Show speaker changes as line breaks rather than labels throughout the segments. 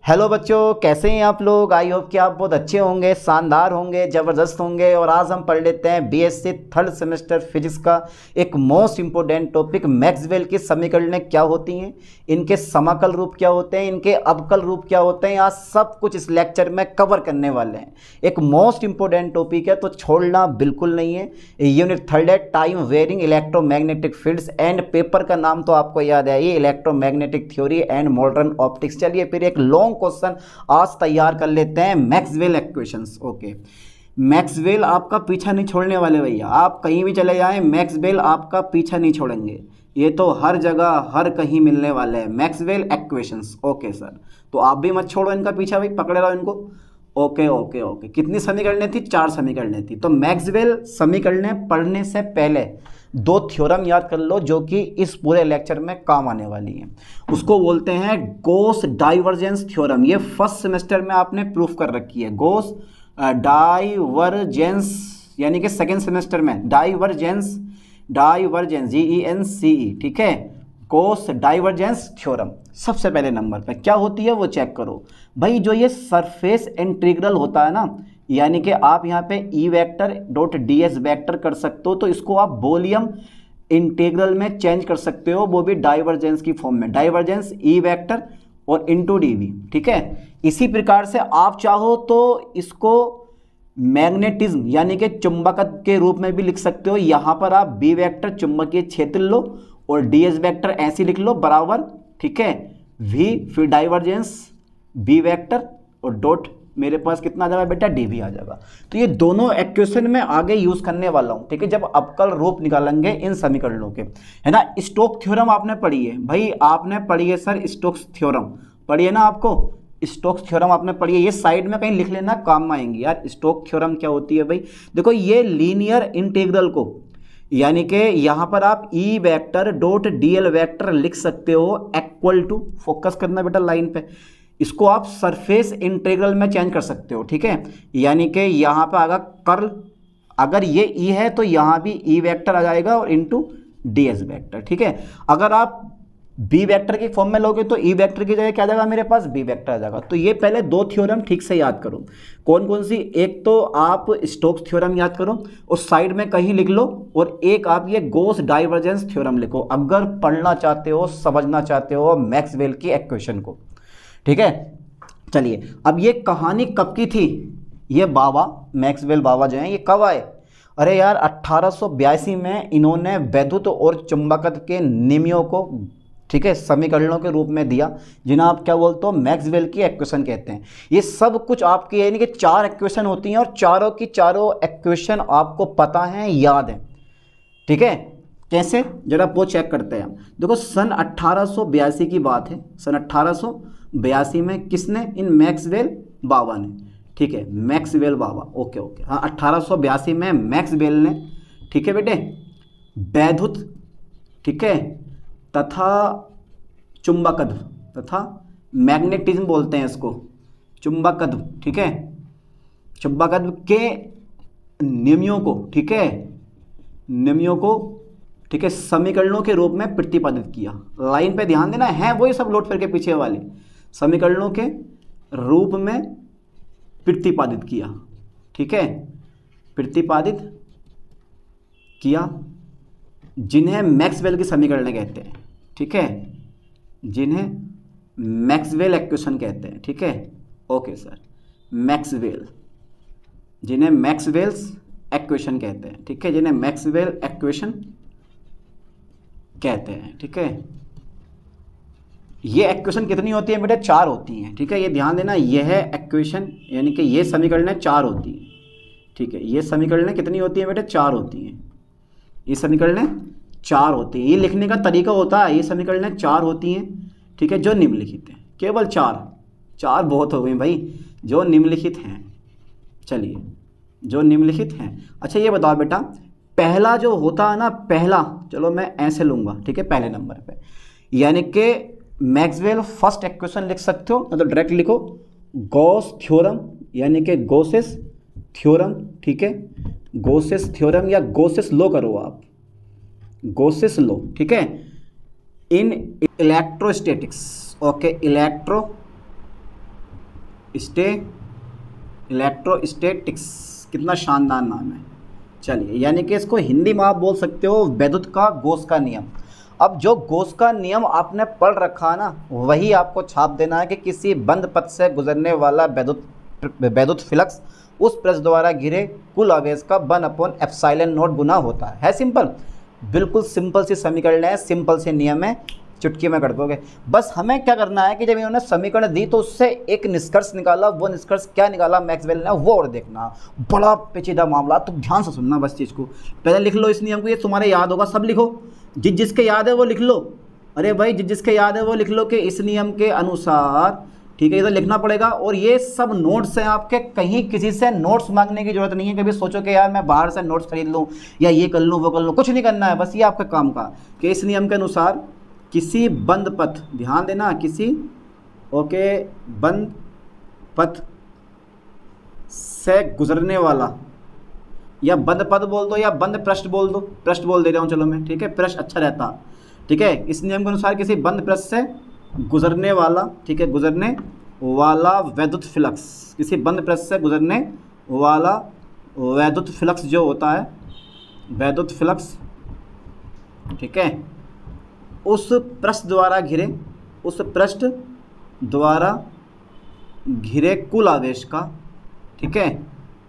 Hello बच्चों, कैसे हैं आप लोग। आई होप कि आप बहुत अच्छे होंगे, शानदार होंगे, ज़बरदस्त होंगे। और आज हम पढ़ लेते हैं बीएससी थर्ड सेमेस्टर फिजिक्स का एक मोस्ट इंपॉर्टेंट टॉपिक, मैक्सवेल की समीकरणें क्या होती हैं, इनके समाकल रूप क्या होते हैं, इनके अवकल रूप क्या होते हैं। आज सब कुछ इस लेक्चर में कवर करने वाले हैं। एक मोस्ट इंपॉर्टेंट टॉपिक है, तो छोड़ना बिल्कुल नहीं है। यूनिट थर्ड है, time varying electromagnetic fields, and paper का नाम तो आपको याद है, ये electromagnetic theory and modern optics. चलिए फिर एक लॉन्ग क्वेश्चन आज तैयार कर लेते हैं, मैक्सवेल इक्वेशंस। ओके, मैक्सवेल आपका पीछा नहीं छोड़ने वाले भैया, आप कहीं भी चले जाएं मैक्सवेल आपका पीछा नहीं छोड़ेंगे। ये तो हर जगह हर कहीं मिलने वाले हैं मैक्सवेल इक्वेशंस। ओके सर, तो आप भी मत छोड़ो इनका पीछा भाई, पकड़े रहो इनको। ओके ओके ओके, कितनी समीकरणें थी? 4 समीकरणें थी। तो मैक्सवेल समीकरणें पढ़ने से पहले 2 थ्योरम याद कर लो जो कि इस पूरे लेक्चर में काम आने वाली हैं। उसको बोलते हैं गॉस डाइवर्जेंस थ्योरम। ये फर्स्ट सेमेस्टर में आपने प्रूफ कर रखी है। गॉस डाइवर्जेंस यानी कि सेकेंड सेमेस्टर में डाइवर्जेंस GENCE, ठीक है। गॉस डाइवर्जेंस थ्योरम सबसे पहले नंबर पे क्या होती है वो चेक करो भाई। जो ये सरफेस इंटीग्रल होता है ना, यानी कि आप यहाँ पे ई vector dot D S vector कर सकते हो, तो इसको आप वॉल्यूम इंटीग्रल में चेंज कर सकते हो, वो भी डाइवर्जेंस की फॉर्म में, डाइवर्जेंस ई वेक्टर और इनटू डीवी, ठीक है। इसी प्रकार से आप चाहो तो इसको मैग्नेटिज्म यानी कि चुंबकत्व के रूप में भी लिख सकते हो। यहाँ पर आप बी वेक्टर चुंबकीय क्षेत्र लो और डी एस वेक्टर ऐसे लिख लो बराबर, ठीक है, वी, फिर डाइवर्जेंस बी वेक्टर और डॉट मेरे पास कितना आ जाएगा बेटा, डी भी आ जाएगा। तो ये दोनों इक्वेशन में आगे यूज करने वाला हूं, ठीक है, जब अवकल रूप निकालेंगे इन समीकरणों के, है ना। स्टोक्स थ्योरम आपने पढ़ी है भाई, आपने पढ़ी है सर, स्टोक्स थ्योरम पढ़ी है ना आपको, स्टोक्स थ्योरम आपने पढ़ी है। ये साइड में कहीं लिख लेना, काम में आएंगी यार। स्टोक्स थ्योरम क्या होती है भाई, देखो ये लीनियर इंटीग्रल को, यानी कि यहां पर आप ई वेक्टर डॉट डीएल वेक्टर लिख सकते हो इक्वल टू, फोकस करना बेटा लाइन पे, इसको आप सरफेस इंटीग्रल में चेंज कर सकते हो, ठीक है। यानी कि यहां पे आएगा कर्ल, अगर ये ई है तो यहां भी ई वेक्टर आ जाएगा और इनटू डीएस वेक्टर, ठीक है। अगर आप बी वेक्टर की फॉर्म में लोगे तो ई वेक्टर की जगह क्या आ जाएगा मेरे पास, बी वेक्टर आ जाएगा। तो ये पहले 2 थ्योरम ठीक से याद करो। कौन कौन सी? एक तो आप स्टोक्स थ्योरम याद करो और साइड में कहीं लिख लो, और एक आप ये गॉस डाइवर्जेंस थ्योरम लिखो अगर पढ़ना चाहते हो, समझना चाहते हो मैक्सवेल की इक्वेशन को, ठीक है। चलिए, अब ये कहानी कब की थी? ये बाबा मैक्सवेल बाबा जो हैं ये कब आए? अरे यार 1882 में इन्होंने वैद्युत और चुंबकत्व के नियमों को, ठीक है, समीकरणों के रूप में दिया, जिन्हें आप क्या बोलते हो, मैक्सवेल की इक्वेशन कहते हैं। ये सब कुछ आपकी यानी कि 4 इक्वेशन होती हैं और चारों की चारों इक्वेशन आपको पता है, याद है, ठीक है। कैसे, जरा वो चेक करते हैं हम। देखो सन 1882 की बात है, सन 1882 में किसने? इन मैक्सवेल बाबा ने, ठीक है, मैक्सवेल बाबा, ओके ओके, हाँ 1882 में मैक्सवेल ने, ठीक है बेटे, वैद्युत, ठीक है, तथा चुंबकत्व तथा मैग्नेटिज्म बोलते हैं इसको, चुंबकत्व, ठीक है, चुंबकत्व के नियमों को, ठीक है, नियमों को, ठीक है, समीकरणों के रूप में प्रतिपादित किया। लाइन पे ध्यान देना है, वही सब लोट फिर के पीछे वाले, समीकरणों के रूप में प्रतिपादित किया, ठीक है, प्रतिपादित किया, जिन्हें मैक्सवेल की समीकरण कहते हैं, ठीक है, जिन्हें मैक्सवेल इक्वेशन कहते हैं, ठीक है। ओके सर, मैक्सवेल, जिन्हें मैक्सवेल्स इक्वेशन कहते हैं, ठीक है, जिन्हें मैक्सवेल इक्वेशन कहते हैं, ठीक है। ये इक्वेशन कितनी होती है बेटा? 4 होती हैं, ठीक है, ये ध्यान देना। यह इक्वेशन यानी कि ये समीकरणें 4 होती हैं, ठीक है, ये समीकरणें कितनी होती हैं बेटा? 4 होती हैं। ये समीकरणें 4 होती हैं, ये लिखने का तरीका होता है, ये समीकरणें 4 होती हैं, ठीक है, जो निम्नलिखित हैं, केवल 4 बहुत हो गई भाई, जो निम्नलिखित हैं। चलिए, जो निम्नलिखित हैं। अच्छा ये बताओ बेटा, पहला जो होता है ना, पहला, चलो मैं ऐसे लूँगा, ठीक है, पहले नंबर पे, यानी कि मैक्सवेल फर्स्ट इक्वेशन लिख सकते हो, मतलब डायरेक्ट लिखो गॉस थ्योरम, यानी कि गॉसेस थ्योरम, ठीक है, गॉसेस थ्योरम या गॉसेस लॉ करो आप, गॉसेस लॉ, ठीक है, in electrostatics, okay, electro electrostatics, कितना शानदार नाम है। चलिए, यानी कि इसको हिंदी में आप बोल सकते हो वैद्युत का गॉस का नियम। अब जो गॉस का नियम आपने पढ़ रखा ना, वही आपको छाप देना है कि किसी बंद पथ से गुजरने वाला वैद्युत फ्लक्स उस पृष्ठ द्वारा घिरे कुल आवेश का 1/ε0 गुना होता है सिंपल, बिल्कुल सिंपल सी समीकरण है, सिंपल से नियम है, चुटकी में कर दोगे। बस हमें क्या करना है कि जब इन्होंने समीकरण दी तो उससे एक निष्कर्ष निकाला, वो निष्कर्ष क्या निकाला मैक्सवेल ने, वो और देखना, बड़ा पेचीदा मामला, तो ध्यान से सुनना बस चीज़ को। पहले लिख लो इस नियम को, ये तुम्हारे याद होगा, सब लिखो, जिसके याद है वो लिख लो। अरे भाई जिसके याद है वो लिख लो कि इस नियम के अनुसार, ठीक है, ये तो लिखना पड़ेगा। और ये सब नोट्स हैं आपके, कहीं किसी से नोट्स मांगने की जरूरत नहीं है। कभी सोचो कि यार मैं बाहर से नोट्स खरीद लूँ या ये कर लूँ वो कर लूँ, कुछ नहीं करना है, बस ये आपका काम का कि इस नियम के अनुसार किसी बंद पथ, ध्यान देना, किसी बंद पथ से गुजरने वाला, या बंद पथ बोल दो या बंद पृष्ठ बोल दो, पृष्ठ बोल दे रहा हूँ चलो मैं, ठीक है, पृष्ठ अच्छा रहता, ठीक है। इस नियम के अनुसार किसी बंद पृष्ठ से गुजरने वाला, ठीक है, गुजरने वाला वैद्युत फ्लक्स, किसी बंद पृष्ठ से गुजरने वाला वैद्युत फ्लक्स जो होता है, वैद्युत फ्लक्स, ठीक है, उस पृष्ठ द्वारा घिरे, उस पृष्ठ द्वारा घिरे कुल आवेश का, ठीक है,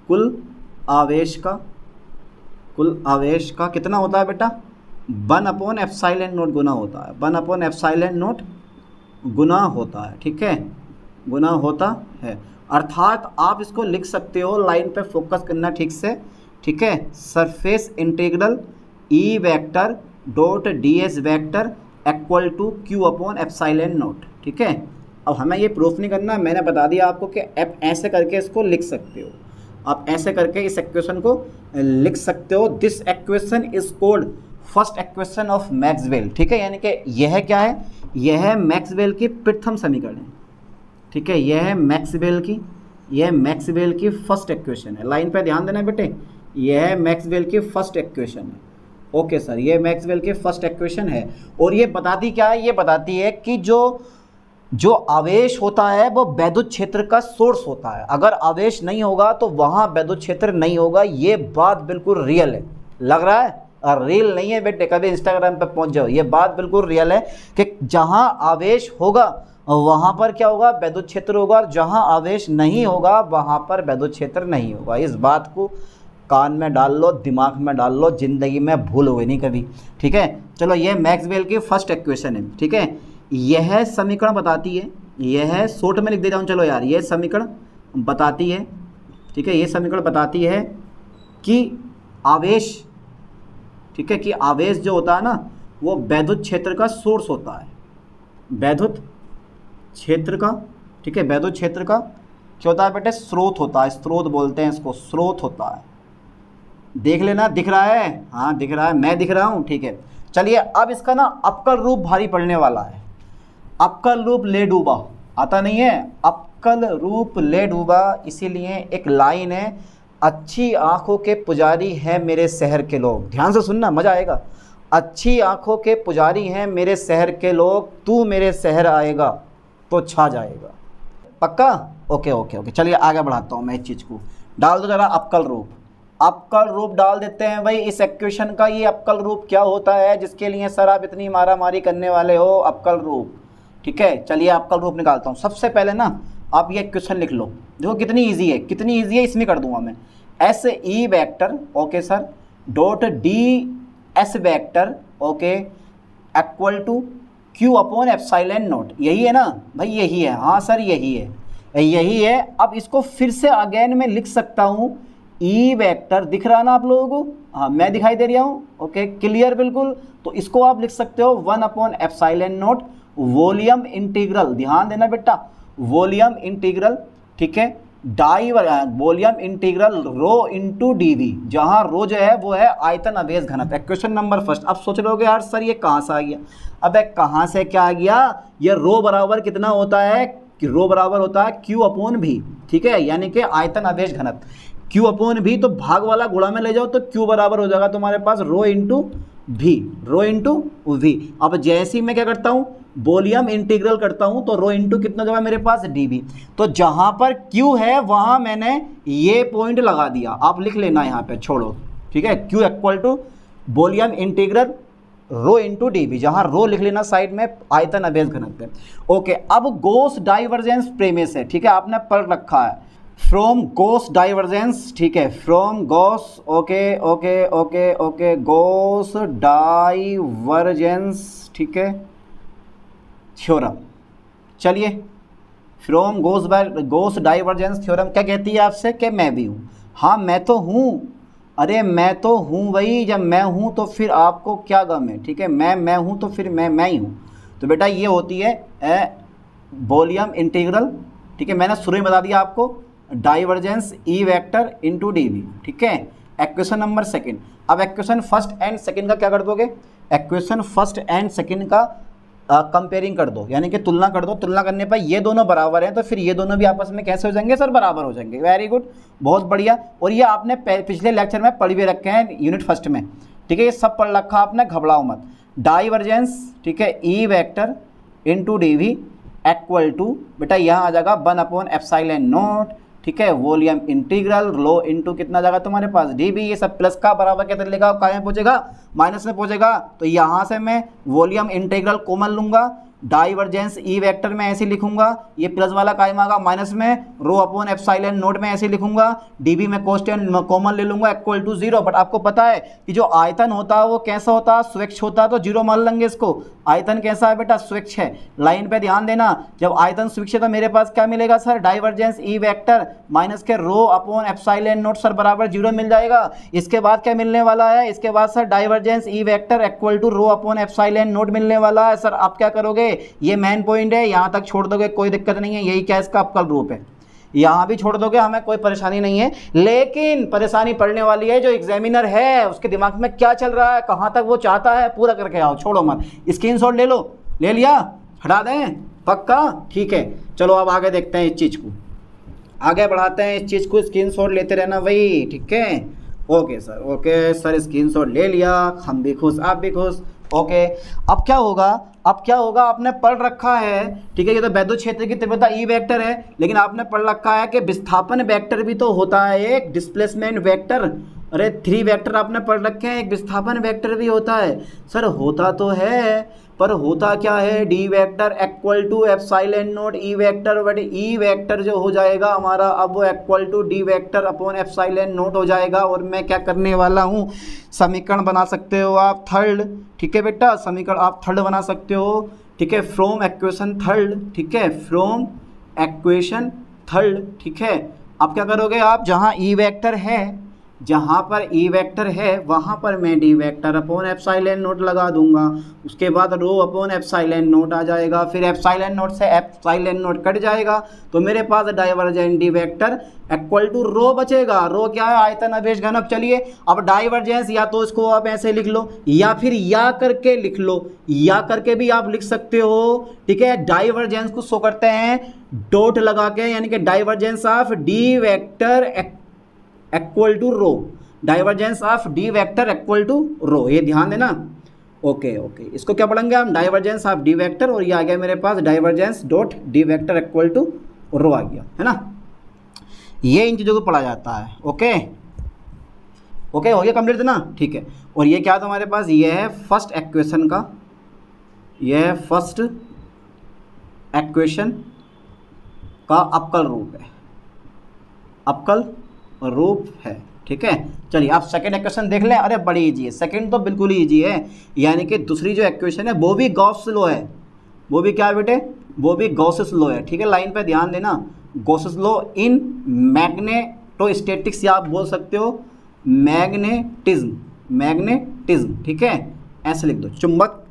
कुल आवेश का कितना होता है बेटा, 1/ε0 गुना होता है, 1/ε0 गुना होता है, ठीक है, गुना होता है। अर्थात आप इसको लिख सकते हो, लाइन पे फोकस करना ठीक से, ठीक है, surface integral E vector dot ds vector equal to Q/ε0, ठीक है। अब हमें ये प्रूफ नहीं करना, मैंने बता दिया आपको कि आप ऐसे करके इसको लिख सकते हो, आप ऐसे करके इस इक्वेशन को लिख सकते हो। This equation is called first equation of Maxwell, ठीक है, यानी कि यह क्या है, यह मैक्सवेल की प्रथम समीकरण है, ठीक है, यह मैक्सवेल की फर्स्ट इक्वेशन है। लाइन पे ध्यान देना बेटे, यह मैक्सवेल की फर्स्ट इक्वेशन है। ओके सर, ये मैक्सवेल की फर्स्ट इक्वेशन है। और ये बताती क्या है, ये बताती है कि जो आवेश होता है वो वैद्युत क्षेत्र का सोर्स होता है। अगर आवेश नहीं होगा तो वहाँ वैद्युत क्षेत्र नहीं होगा। ये बात बिल्कुल रियल है, लग रहा है, और रियल नहीं है बेटे, कभी इंस्टाग्राम पे पहुँच जाओ, ये बात बिल्कुल रियल है कि जहाँ आवेश होगा वहाँ पर क्या होगा, वैद्युत क्षेत्र होगा, और जहाँ आवेश नहीं होगा वहाँ पर वैद्युत क्षेत्र नहीं होगा। इस बात को कान में डाल लो, दिमाग में डाल लो, ज़िंदगी में भूलोगे नहीं कभी, ठीक है। चलो, ये मैक्सवेल की फर्स्ट इक्वेशन है, ठीक है। यह समीकरण बताती है, यह शॉर्ट में लिख दे रहा हूँ, चलो यार, यह समीकरण बताती है, ठीक है, ये समीकरण बताती है कि आवेश, ठीक है, कि आवेश जो होता है ना वो वैद्युत क्षेत्र का सोर्स होता है, वैद्युत क्षेत्र का, ठीक है, वैद्युत क्षेत्र का क्या होता है बेटे, स्रोत होता है, स्रोत बोलते हैं इसको, स्रोत होता है। देख लेना, दिख रहा है, हाँ दिख रहा है, मैं दिख रहा हूँ, ठीक है। चलिए, अब इसका ना अवकल रूप भारी पड़ने वाला है। अवकल रूप ले डूबा आता नहीं है, अवकल रूप ले डूबा, इसीलिए एक लाइन है, अच्छी आंखों के पुजारी हैं मेरे शहर के लोग। ध्यान से सुनना, मज़ा आएगा। अच्छी आंखों के पुजारी हैं मेरे शहर के लोग, तू मेरे शहर आएगा तो छा जाएगा। पक्का? ओके ओके ओके, चलिए आगे बढ़ाता हूँ मैं इस चीज़ को। डाल दो जरा अवकल रूप, अवकल रूप डाल देते हैं भाई इस इक्वेशन का। ये अवकल रूप क्या होता है जिसके लिए सर आप इतनी मारामारी करने वाले हो, अवकल रूप, ठीक है। चलिए अवकल रूप निकालता हूँ। सबसे पहले ना आप ये क्वेश्चन लिख लो, देखो कितनी इजी है, कितनी इजी है, इसमें कर दूंगा मैं। S E vector, okay sir, dot D S vector, okay, equal to Q/ε0, यही है ना भाई, यही है, हाँ सर यही है, यही है। अब इसको फिर से अगेन में लिख सकता हूँ, ई वेक्टर दिख रहा ना आप लोगों को, हाँ मैं दिखाई दे रहा हूँ, ओके क्लियर बिल्कुल। तो इसको आप लिख सकते हो 1/ε0 वॉल्यूम इंटीग्रल, ध्यान देना बेटा, वॉल्यूम इंटीग्रल, ठीक है, volume integral rho into D, जहाँ रो जो है वो है आयतन आवेश घनत्व। Question number first. अब सोच रहे होगे यार सर ये कहाँ से आ गया, अबे कहाँ से क्या आ गया, ये रो बराबर कितना होता है, कि रो बराबर होता है Q/V, ठीक है, यानी कि आयतन आवेश घनत्व Q/V। तो भाग वाला गुणा में ले जाओ तो Q बराबर हो जाएगा तुम्हारे पास row into v, row into V. अब जैसे ही मैं क्या करता हूँ, वॉल्यूम इंटीग्रल करता हूँ, तो रो इंटू कितना जो है मेरे पास dv। तो जहाँ पर q है वहाँ मैंने ये पॉइंट लगा दिया, आप लिख लेना यहाँ पे, छोड़ो, ठीक है। q equal to volume integral rho into dv, जहाँ रो लिख लेना साइड में, आयतन अवेश घनत्व। ओके, अब गॉस डाइवर्जेंस प्रेमिस है, ठीक है, आपने पढ़ रखा है, फ्रॉम गॉस डाइवर्जेंस, ठीक है, from Gauss, okay okay okay okay, Gauss divergence, ठीक है, थ्योरम। चलिए, फ्रॉम गॉस डाइवर्जेंस थ्योरम क्या कहती है आपसे, कि मैं भी हूँ। हाँ मैं तो हूँ, अरे मैं तो हूँ भाई, जब मैं हूँ तो फिर आपको क्या गम है, ठीक है, मैं हूँ तो फिर मैं ही हूँ। तो बेटा ये होती है वॉल्यूम इंटीग्रल, ठीक है, मैंने शुरू में बता दिया आपको, divergence E vector into D V, ठीक है। इक्वेशन नंबर सेकंड, अब इक्वेशन फर्स्ट एंड सेकंड का क्या कर दोगे, इक्वेशन फर्स्ट एंड सेकंड का कंपेयरिंग कर दो, यानी कि तुलना कर दो। तुलना करने पर ये दोनों बराबर हैं, तो फिर ये दोनों भी आपस में कैसे हो जाएंगे सर, बराबर हो जाएंगे। वेरी गुड, बहुत बढ़िया। और ये आपने पिछले लेक्चर में पढ़ भी रखे हैं यूनिट फर्स्ट में, ठीक है, ये सब पढ़ रखा आपने, घबराओ मत। डाइवर्जेंस, ठीक है, E vector into D V equal to, बेटा यहाँ आ जाएगा 1/ε0, ठीक है, वॉल्यूम इंटीग्रल लो इंटू कितना जाएगा तुम्हारे पास डी बी। ये सब प्लस का बराबर क्या लेगा, काय में पहुंचेगा, माइनस में पहुंचेगा। तो यहाँ से मैं वॉल्यूम इंटीग्रल कॉमन लूंगा, डाइवर्जेंस ई वेक्टर में ऐसे लिखूंगा, ये प्लस वाला काय में आगा माइनस में, रो अपॉन एप्सिलॉन नोट में ऐसे लिखूंगा, डीबी में कांस्टेंट कॉमन ले लूंगा इक्वल टू 0। बट आपको पता है कि जो आयतन होता है वो कैसा होता है, स्वच्छ होता है, तो 0 मान लेंगे इसको। आयतन कैसा है बेटा, स्वच्छ है। लाइन पे ध्यान देना, जब आयतन स्वच्छ है तो मेरे पास क्या मिलेगा sir, divergence E vector minus के rho upon epsilon naught sir बराबर 0 मिल जाएगा। इसके बाद क्या मिलने वाला है, इसके बाद sir divergence E vector equal to rho upon epsilon naught मिलने वाला है। सर आप क्या करोगे, ये मेन पॉइंट है, यहाँ तक छोड़ दोगे कोई दिक्कत नहीं है, यही क्या इसका अवकल रूप है, यहाँ भी छोड़ दोगे, हमें कोई परेशानी नहीं है। लेकिन परेशानी पड़ने वाली है जो एग्जामिनर है उसके दिमाग में क्या चल रहा है, कहाँ तक वो चाहता है, पूरा करके आओ, छोड़ो मत। स्क्रीनशॉट ले लो, ले लिया, हटा दें, पक्का, ठीक है। चलो अब आगे देखते हैं, इस चीज़ को आगे बढ़ाते हैं, इस चीज़ को स्क्रीनशॉट लेते रहना भाई, ठीक है। ओके सर स्क्रीनशॉट ले लिया, हम भी खुश, आप भी खुश। ओके, अब क्या होगा, आपने पढ़ रखा है, ठीक है, ये तो वैद्युत क्षेत्र की तीव्रता ई वेक्टर है, लेकिन आपने पढ़ रखा है कि विस्थापन वेक्टर भी तो होता है, एक डिस्प्लेसमेंट वेक्टर, अरे 3 वेक्टर आपने पढ़ रखे हैं, एक विस्थापन वेक्टर भी होता है। सर होता तो है, पर होता क्या है, D vector equal to epsilon naught E vector, but E vector जो हो जाएगा हमारा अब वो equal to D vector upon epsilon naught हो जाएगा। और मैं क्या करने वाला हूँ, समीकरण बना सकते हो आप थर्ड, ठीक है बेटा, समीकरण आप थर्ड बना सकते हो, ठीक है, फ्रॉम इक्वेशन थर्ड, ठीक है, फ्रॉम इक्वेशन थर्ड, ठीक है। अब क्या करोगे आप, जहाँ ई वेक्टर है, जहाँ पर ई वेक्टर है वहाँ पर मैं D vector upon epsilon naught लगा दूंगा, उसके बाद रो अपॉन एप्सिलॉन नोट आ जाएगा, फिर एप्सिलॉन नोट से एप्सिलॉन नोट कट जाएगा, तो मेरे पास divergence D vector equal to rho बचेगा। रो क्या है, आयतन आवेश घनत्व। चलिए अब डाइवर्जेंस या तो इसको आप ऐसे लिख लो या फिर या करके लिख लो, या करके भी आप लिख सकते हो, ठीक है। डाइवर्जेंस को शो करते हैं डॉट लगा के, यानी कि divergence of D vector equal to rho, divergence of D vector equal to rho, ये ध्यान देना। ओके, इसको क्या पढ़ेंगे हम, डाइवर्जेंस ऑफ डी वेक्टर, और ये आ गया मेरे पास divergence dot D vector equal to rho आ गया, है ना। ये इन चीज़ों को पढ़ा जाता है। ओके हो गया कंप्लीट ना, ठीक है। और ये क्या तुम्हारे पास, ये है फर्स्ट इक्वेशन का, ये है फर्स्ट इक्वेशन का अवकल रूप है, अवकल रूप है, ठीक है। चलिए आप सेकंड इक्वेशन देख लें, अरे बड़ी इजी है, सेकंड तो बिल्कुल ही इजी है, यानी कि दूसरी जो इक्वेशन है वो भी गॉस लॉ है, वो भी क्या है बेटे, वो भी गॉसेस लॉ है, ठीक है। लाइन पे ध्यान देना, गॉसेस लॉ इन मैग्नेटोस्टैटिक्स, या आप बोल सकते हो मैग्नेटिज्म, ठीक है, ऐसे लिख दो।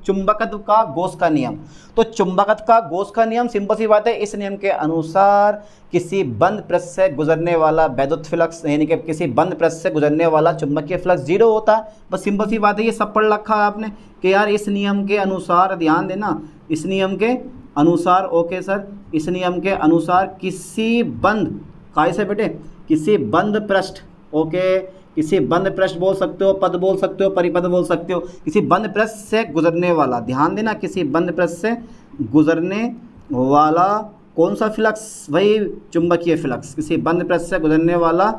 चुंबकत्व का गॉस का नियम, तो चुंबकत्व का गॉस का नियम सिंपल सी बात है, इस नियम के अनुसार किसी बंद पृष्ठ से गुजरने वाला वैद्युत फ्लक्स, यानी कि किसी बंद पृष्ठ से गुजरने वाला चुंबकीय फ्लक्स 0 होता है। बस सिंपल सी बात है, ये सब पढ़ रखा है आपने कि यार इस नियम के अनुसार, ध्यान देना, इस नियम के अनुसार, ओके सर, इस नियम के अनुसार किसी बंद, कैसे बेटे, किसी बंद पृष्ठ, ओके, किसी बंद पृष्ठ बोल सकते हो, पद बोल सकते हो, परिपद बोल सकते हो। किसी बंद पृष्ठ से गुजरने वाला, ध्यान देना, किसी बंद पृष्ठ से गुजरने वाला कौन सा फ्लक्स भाई? चुंबकीय फ्लक्स। किसी बंद पृष्ठ से गुजरने वाला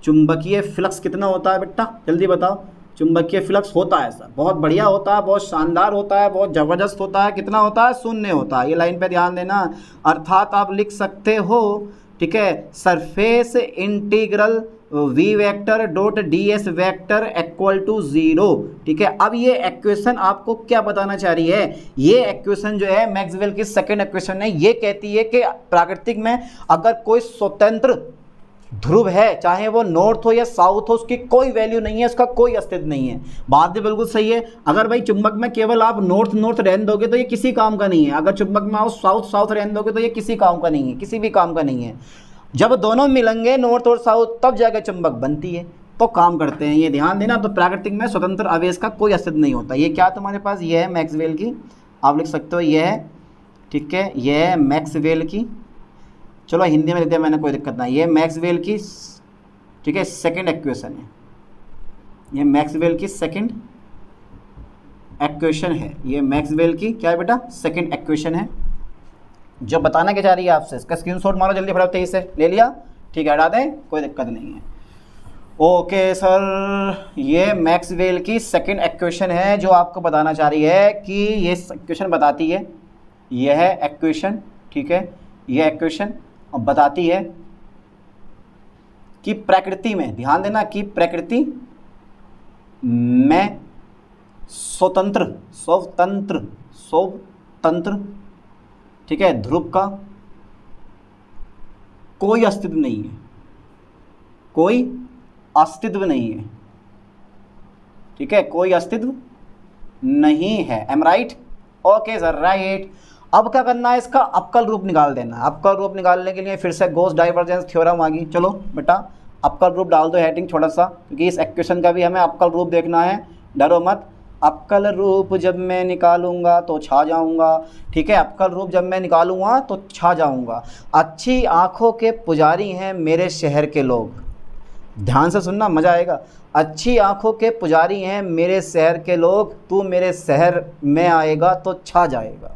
चुंबकीय फ्लक्स कितना होता है बेटा, जल्दी बताओ। चुंबकीय फ्लक्स होता है सर, बहुत बढ़िया होता है, बहुत शानदार होता है, बहुत ज़बरदस्त होता है। कितना होता है? शून्य होता है। ये लाइन पे ध्यान देना। अर्थात आप लिख सकते हो, ठीक है, surface integral V vector dot D S vector equal to 0। ठीक है, अब ये इक्वेशन आपको क्या बताना चाह रही है? ये इक्वेशन जो है मैक्सवेल की सेकंड इक्वेशन है। ये कहती है कि प्राकृतिक में अगर कोई स्वतंत्र ध्रुव है, चाहे वो नॉर्थ हो या साउथ हो, उसकी कोई वैल्यू नहीं है, उसका कोई अस्तित्व नहीं है। बात भी बिल्कुल सही है। अगर भाई चुंबक में केवल आप नॉर्थ नॉर्थ रहने दोगे तो ये किसी काम का नहीं है। अगर चुंबक में आप साउथ साउथ रहने दोगे तो ये किसी काम का नहीं है, किसी भी काम का नहीं है। जब दोनों मिलेंगे नॉर्थ और साउथ, तब जाकर चुंबक बनती है, तो काम करते हैं। ये ध्यान देना। तो प्राकृतिक में स्वतंत्र आवेश का कोई अस्तित्व नहीं होता। ये क्या तुम्हारे पास? ये है मैक्सवेल की, आप लिख सकते हो ये है, ठीक है, ये है मैक्सवेल की। चलो हिंदी में लिखते हैं, मैंने कोई दिक्कत नहीं। ये मैक्सवेल की, ठीक है, सेकंड इक्वेशन है। ये मैक्सवेल की सेकंड इक्वेशन है। ये मैक्सवेल की क्या है बेटा? सेकंड इक्वेशन है। जो बताना क्या चाह रही है आपसे, इसका स्क्रीनशॉट मारो जल्दी, फटाफट तेजी से। ले लिया? ठीक है, हटा दें, कोई दिक्कत नहीं है। ओके सर, ये मैक्सवेल की सेकंड इक्वेशन है जो आपको बताना चाह रही है कि ये इक्वेशन बताती है, यह है इक्वेशन, ठीक है, ये इक्वेशन बताती है कि प्रकृति में, ध्यान देना, कि प्रकृति में स्वतंत्र स्वतंत्र स्वतंत्र, ठीक है, ध्रुव का कोई अस्तित्व नहीं है, कोई अस्तित्व नहीं है, ठीक है, कोई अस्तित्व नहीं है। Am right? Okay sir, right. अब क्या करना है? इसका अवकल रूप निकाल देना। अवकल रूप निकालने के लिए फिर से गॉस डाइवर्जेंस थ्योरम आ गई। चलो बेटा अवकल रूप डाल दो, हेडिंग छोटा सा, क्योंकि इस इक्वेशन का भी हमें अवकल रूप देखना है। डरो मत, अवकल रूप जब मैं निकालूंगा तो छा जाऊंगा, ठीक है, अवकल रूप जब मैं निकालूंगा तो छा जाऊंगा। अच्छी आंखों के पुजारी हैं मेरे शहर के लोग, ध्यान से सुनना, मज़ा आएगा। अच्छी आंखों के पुजारी हैं मेरे शहर के लोग, तू मेरे शहर में आएगा तो छा जाएगा।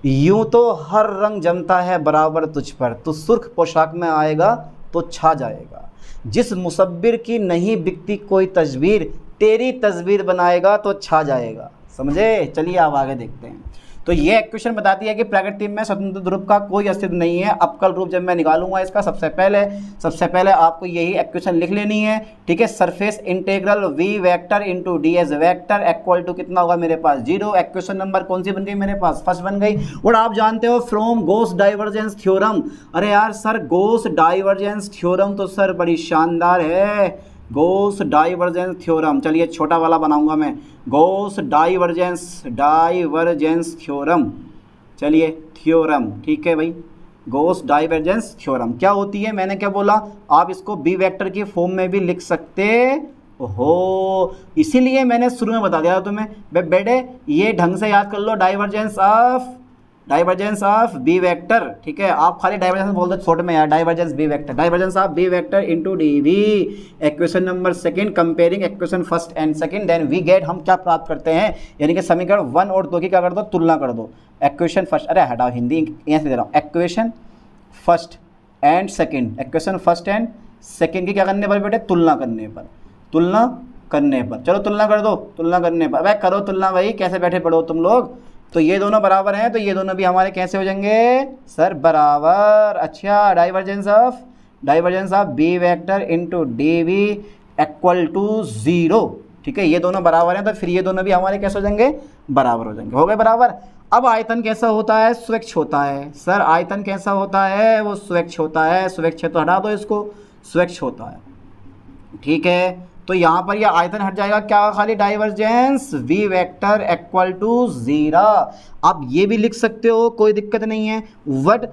यूं तो हर रंग जमता है बराबर तुझ पर, तू सुर्ख पोशाक में आएगा तो छा जाएगा। जिस मुसब्बिर की नहीं बिकती कोई तस्वीर, तेरी तस्वीर बनाएगा तो छा जाएगा। समझे? चलिए अब आगे देखते हैं। तो ये इक्वेशन बताती है कि प्रकृति में स्वतंत्र ध्रुव का कोई अस्तित्व नहीं है। अवकल रूप जब मैं निकालूंगा इसका, सबसे पहले आपको यही इक्वेशन लिख लेनी है, ठीक है। Surface integral V vector into D S vector equal to कितना होगा मेरे पास? 0। इक्वेशन नंबर कौन सी बन गई मेरे पास? फर्स्ट बन गई। और आप जानते हो फ्रॉम गॉस डाइवर्जेंस थ्योरम। अरे यार सर, गॉस डाइवर्जेंस थ्योरम तो सर बड़ी शानदार है। गॉस डाइवर्जेंस थ्योरम, चलिए छोटा वाला बनाऊंगा मैं, गॉस डाइवर्जेंस थ्योरम, चलिए थ्योरम, ठीक है भाई। गॉस डाइवर्जेंस थ्योरम क्या होती है? मैंने क्या बोला? आप इसको बी वेक्टर की फॉर्म में भी लिख सकते हो, इसीलिए मैंने शुरू में बता दिया तुम्हें। बेटे ये ढंग से याद कर लो, डाइवर्जेंस ऑफ बी वेक्टर, ठीक है। आप खाली डाइवर्जेंस बोल दो छोटे में यार, divergence of B vector into D V. Equation number second, comparing equation first and second, then we get, हम क्या प्राप्त करते हैं, यानी कि समीकरण 1 और 2 की क्या कर दो? तुलना कर दो। इक्वेशन फर्स्ट, अरे हटाओ हिंदी यहाँ से दे रहा हूँ, equation first and second, equation first and second की क्या करने पर बेटे? तुलना करने पर, चलो तुलना कर दो, तुलना करने पर। भाई करो तुलना भाई, कैसे बैठे पढ़ो तुम लोग। तो ये दोनों बराबर हैं, तो ये दोनों भी हमारे कैसे हो जाएंगे सर? बराबर। अच्छा, divergence of B vector into D V equal to 0, ठीक है। ये दोनों बराबर हैं, तो फिर ये दोनों भी हमारे कैसे हो जाएंगे? बराबर हो जाएंगे। हो गए बराबर। अब आयतन कैसा होता है? स्वच्छ होता है सर। आयतन कैसा होता है? वो स्वच्छ होता है। स्वच्छ है तो हटा दो इसको, स्वच्छ होता है, ठीक है। तो यहाँ पर यह आयतन हट जाएगा, क्या? खाली divergence V vector equal to 0। आप ये भी लिख सकते हो, कोई दिक्कत नहीं है। वट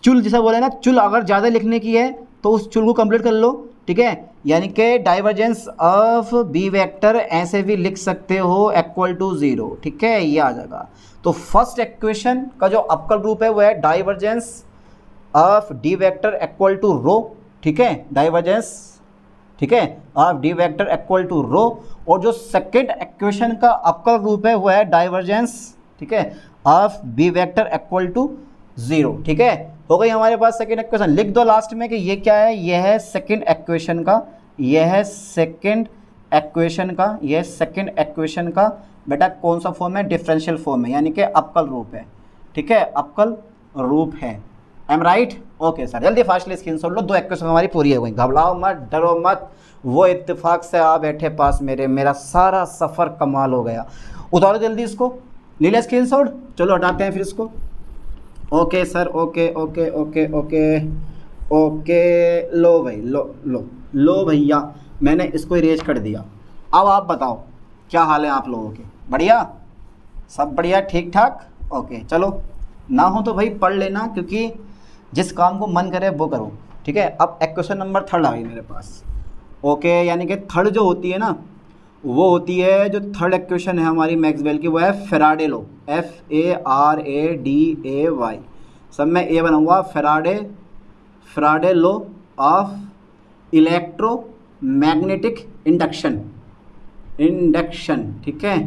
चुल जैसा बोले ना, चुल अगर ज़्यादा लिखने की है तो उस चुल को कंप्लीट कर लो, ठीक है। यानी कि डाइवर्जेंस ऑफ बी वेक्टर ऐसे भी लिख सकते हो इक्वल टू 0, ठीक है, ये आ जाएगा। तो फर्स्ट इक्वेशन का जो अवकल रूप है वो है divergence of D vector equal to rho, ठीक है। डाइवर्जेंस ठीक है, of D vector equal to rho. और जो सेकेंड इक्वेशन का अवकल रूप है वो है डाइवर्जेंस, ठीक है, of B vector equal to 0। ठीक है, हो गई हमारे पास सेकेंड इक्वेशन। लिख दो लास्ट में कि ये क्या है, ये है सेकेंड इक्वेशन का, यह है सेकेंड इक्वेशन का, यह सेकेंड इक्वेशन का बेटा कौन सा फॉर्म है, डिफरेंशियल फॉर्म है, यानी कि अवकल रूप है। ठीक है, अवकल रूप है। Am right? ओके सर, जल्दी फास्टली स्क्रीनशॉट लो, 2 इक्वेशन हमारी पूरी हो गई। घबराओ मत, डरो मत, वो इत्तेफाक से आ बैठे पास मेरे, मेरा सारा सफ़र कमाल हो गया। उतारो जल्दी इसको, ले लिया स्क्रीनशॉट, चलो हटाते हैं फिर इसको। Okay sir, okay okay okay okay okay, लो भाई, लो भैया, मैंने इसको इरेज कर दिया। अब आप बताओ क्या हाल है आप लोगों के? बढ़िया, सब बढ़िया, ठीक ठाक? ओके चलो, ना हो तो भाई पढ़ लेना, क्योंकि जिस काम को मन करे वो करो। ठीक है, अब इक्वेशन नंबर 3 आ गई मेरे पास। ओके, यानी कि थर्ड जो होती है ना, वो होती है, जो थर्ड इक्वेशन है हमारी मैक्सवेल की, वो है फैराडे लॉ, FARADAY, सब में ए बना हुआ, Faraday law of electromagnetic induction. ठीक है,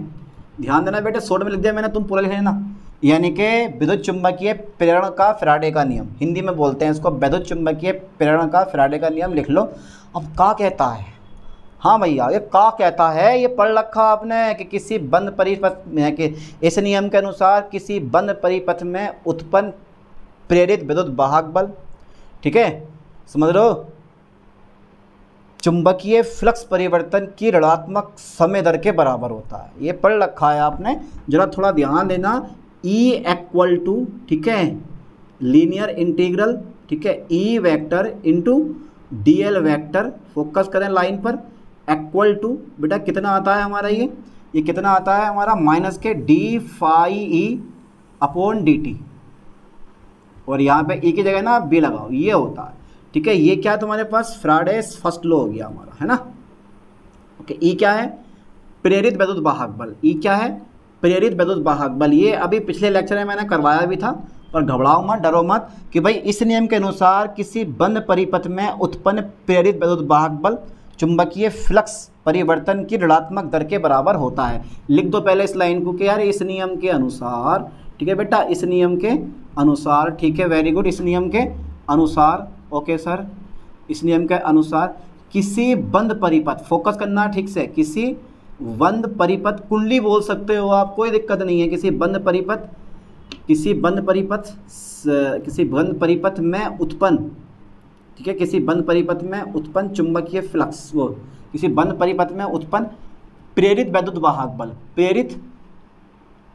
ध्यान देना बेटे, शॉर्ट में लिख दिया मैंने, तुम पूरा लिख लेना। यानी कि विद्युत चुंबकीय प्रेरण का फैराडे का नियम, हिंदी में बोलते हैं इसको, विद्युत चुंबकीय प्रेरण का फैराडे का नियम लिख लो। अब क्या कहता है? हाँ भैया, ये क्या कहता है, ये पढ़ रखा आपने कि किसी बंद परिपथ में, कि इस नियम के अनुसार किसी बंद परिपथ में उत्पन्न प्रेरित विद्युत वाहक बल, ठीक है, समझ लो, चुंबकीय फ्लक्स परिवर्तन की ऋणात्मक समय दर के बराबर होता है। ये पढ़ रखा है आपने, जरा थोड़ा ध्यान देना। E इक्वल टू, ठीक है, लीनियर इंटीग्रल, ठीक है, E vector into DL vector, focus करें लाइन पर, इक्वल टू बेटा कितना आता है हमारा, ये कितना आता है हमारा, माइनस के d∅e अपॉन dt, और यहाँ पे E की जगह ना B लगाओ, ये होता है। ठीक है, ये क्या है तुम्हारे पास, फैराडेस फर्स्ट लॉ हो गया हमारा, है ना। ओके, E क्या है, प्रेरित विद्युत वाहक बल। E क्या है, प्रेरित विद्युत वाहक बल। ये अभी पिछले लेक्चर में मैंने करवाया भी था, और घबराओ मत, डरो मत, कि भाई इस नियम के अनुसार किसी बंद परिपथ में उत्पन्न प्रेरित विद्युत वाहक बल चुंबकीय फ्लक्स परिवर्तन की ऋणात्मक दर के बराबर होता है। लिख दो पहले इस लाइन को कि यार इस नियम के अनुसार, ठीक है बेटा, इस नियम के अनुसार, ठीक है, वेरी गुड, इस नियम के अनुसार, ओके सर, इस नियम के अनुसार किसी बंद परिपथ, फोकस करना ठीक से, किसी बंद परिपथ, कुंडली बोल सकते हो आप, कोई दिक्कत नहीं है, किसी बंद परिपथ में उत्पन्न, ठीक है, किसी बंद परिपथ में उत्पन्न चुंबकीय फ्लक्स, वो किसी बंद परिपथ में उत्पन्न प्रेरित विद्युत वाहक बल, प्रेरित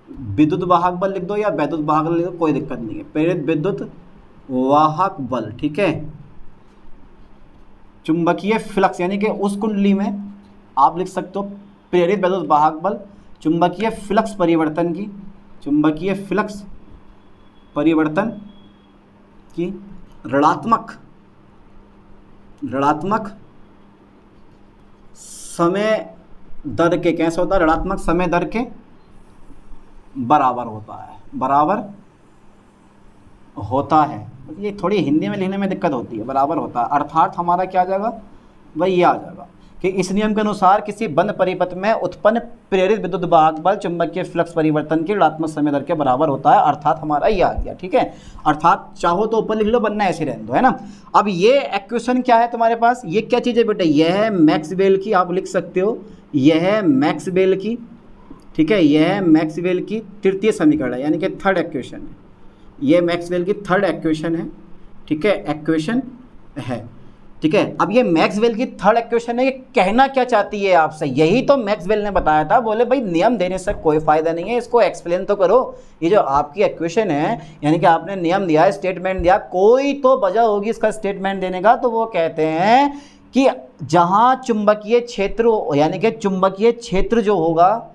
विद्युत वाहक बल लिख दो या विद्युत वाहक बल लिख दो, कोई दिक्कत नहीं है, प्रेरित विद्युत वाहक बल, ठीक है, चुंबकीय फ्लक्स, यानी कि उस कुंडली में आप लिख सकते हो प्रेरित विद्युत वाहक बल चुंबकीय फ्लक्स परिवर्तन की, चुंबकीय फ्लक्स परिवर्तन की ऋणात्मक समय दर के, कैसे होता है, ऋणात्मक समय दर के बराबर होता है। ये थोड़ी हिंदी में लिखने में दिक्कत होती है, बराबर होता है, अर्थात हमारा क्या आ जाएगा भाई, ये आ जाएगा कि इस नियम के अनुसार किसी बंद परिपथ में उत्पन्न प्रेरित विद्युत वाहक बल चुंबकीय फ्लक्स परिवर्तन की ऋणात्मक समय दर के बराबर होता है, अर्थात हमारा ये आ गया। ठीक है, अर्थात चाहो तो ऊपर लिख लो, बनना ऐसे रहने दो, है ना। अब ये इक्वेशन क्या है तुम्हारे पास, ये क्या चीज़ है बेटा, यह है मैक्सवेल की, आप लिख सकते हो, यह है मैक्सवेल की, ठीक है, यह है मैक्सवेल की तृतीय समीकरण है, यानी कि थर्ड इक्वेशन है, ये मैक्सवेल की थर्ड इक्वेशन है, ठीक है, इक्वेशन है, ठीक है। अब ये मैक्सवेल की थर्ड इक्वेशन है, ये कहना क्या चाहती है आपसे, यही तो मैक्सवेल ने बताया था, बोले भाई नियम देने से कोई फायदा नहीं है, इसको एक्सप्लेन तो करो। ये जो आपकी इक्वेशन है, यानी कि आपने नियम दिया है, स्टेटमेंट दिया, कोई तो वजह होगी इसका स्टेटमेंट देने का, तो वो कहते हैं कि जहाँ चुंबकीय क्षेत्र, यानी कि चुंबकीय क्षेत्र जो होगा